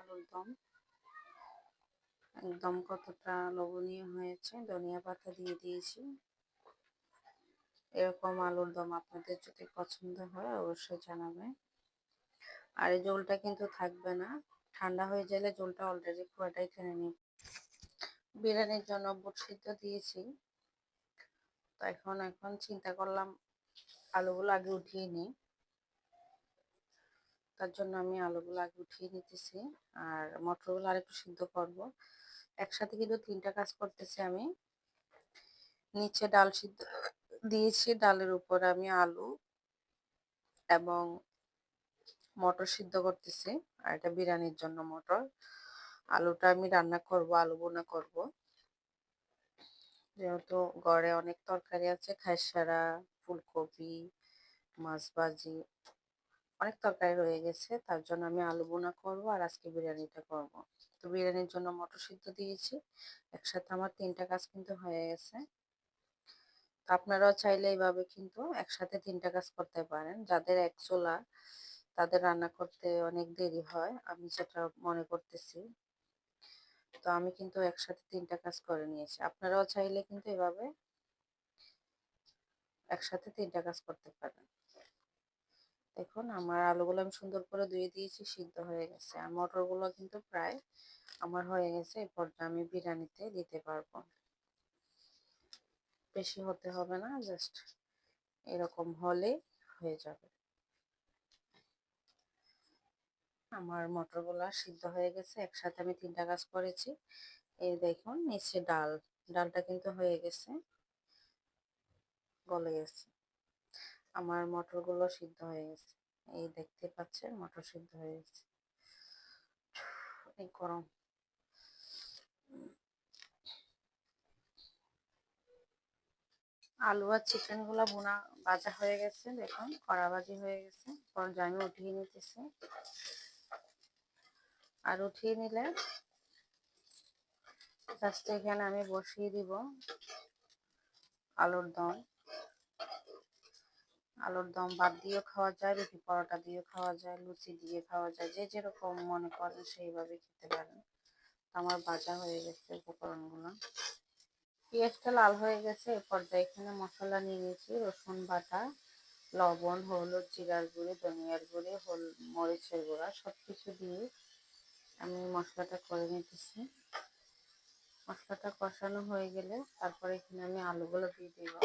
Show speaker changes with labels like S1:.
S1: আলুর দম। একদম কতটা লোভনীয় হয়েছে। ধনিয়া পাতা দিয়ে দিয়েছি। এরকম আলুর দম আপনাদের যদি পছন্দ হয় অবশ্যই জানাবেন। আর এই ঝোলটা কিন্তু থাকবে না, ঠান্ডা হয়ে গেলে ঝোলটা অলরেডি পুরোটাই টেনে নেবে। বিরিয়ানির জন্য বুট সিদ্ধ দিয়েছি। তো এখন চিন্তা করলাম আলুগুলো আগে উঠিয়ে নিই। তার জন্য আমি আলুগুলো আগে উঠিয়ে নিতেছি আর মটরগুলো আরেকটু সিদ্ধ করব। একসাথে কিন্তু 3টা কাজ করতেছি আমি। নিচে ডাল সিদ্ধ দিয়েছি, ডালের উপর আমি আলু এবং মটর সিদ্ধ করতেছি। আর এটা বিরিয়ানির জন্য মটর। আলুটা আমি রান্না করব, আলু ভুনা করব। যেহেতু ঘরে অনেক তরকারি আছে, খাইসারা, ফুলকপি, মাছ ভাজি, অনেক তরকারি রয়ে গেছে। তার জন্য আমি আলু ভুনা করব আর আজকে বিরিয়ানিটা করব। তো বিরিয়ানির জন্য মটর সিদ্ধ দিয়েছি। একসাথে আমার 3টা কাজ কিন্তু হয়ে গেছে। তো আপনারাও চাইলে এইভাবে কিন্তু একসাথে 3টা কাজ করতে পারেন। যাদের এক চুলা তাদের রান্না করতে অনেক দেরি হয়, আমি যেটা মনে করতেছি। তো আমি কিন্তু একসাথে 3টা কাজ করে নিয়েছি। আপনারাও চাইলে কিন্তু এভাবে একসাথে 3টা কাজ করতে পারেন। দেখুন আমার আলুগুলো আমি সুন্দর করে ধুয়ে দিয়েছি, সিদ্ধ হয়ে গেছে। আর মটরগুলো কিন্তু প্রায় আমার হয়ে গেছে। এই পর্যায়ে আমি বিরিয়ানিতে দিতে পারবো। বেশি হতে হবে না, জাস্ট এরকম হলেই হয়ে যাবে। আমার মটরগুলো সিদ্ধ হয়ে গেছে। একসাথে আমি 3টা কাজ করেছি। এই দেখুন নিচে ডালটা কিন্তু হয়ে গেছে, গলে গেছে। আমার মটরগুলো সিদ্ধ হয়ে গেছে। এই দেখতে পাচ্ছেন মটর সিদ্ধ হয়ে গেছে। অনেক গরম। আলু আর চিকেন গুলা ভাজা হয়ে গেছে। দেখুন কড়া ভাজি হয়ে গেছে। পর্যায়ে আমি উঠিয়ে নিতেছি। আর উঠিয়ে নিলে জাস্ট এখানে আমি বসিয়ে দিব আলুর দম। আলুর দম ভাত দিয়েও খাওয়া যায়, রুটি পরোটা দিয়েও খাওয়া যায়, লুচি দিয়ে খাওয়া যায়, যে যেরকম মনে করেন সেইভাবে খেতে পারেন। আমার ভাজা হয়ে গেছে উপকরণগুলো। পেঁয়াজটা লাল হয়ে গেছে। এ পর্যায়ে এখানে মশলা নিয়ে নিয়েছি, রসুন বাটা, লবণ, হলুদ, জিরার গুঁড়ি, ধনিয়ার গুঁড়ি, মরিচের গুঁড়া সবকিছু দিয়ে আমি মশলাটা করে নিতেছি। মশলাটা কষানো হয়ে গেলে তারপরে এখানে আমি আলুগুলো দিয়ে দিব।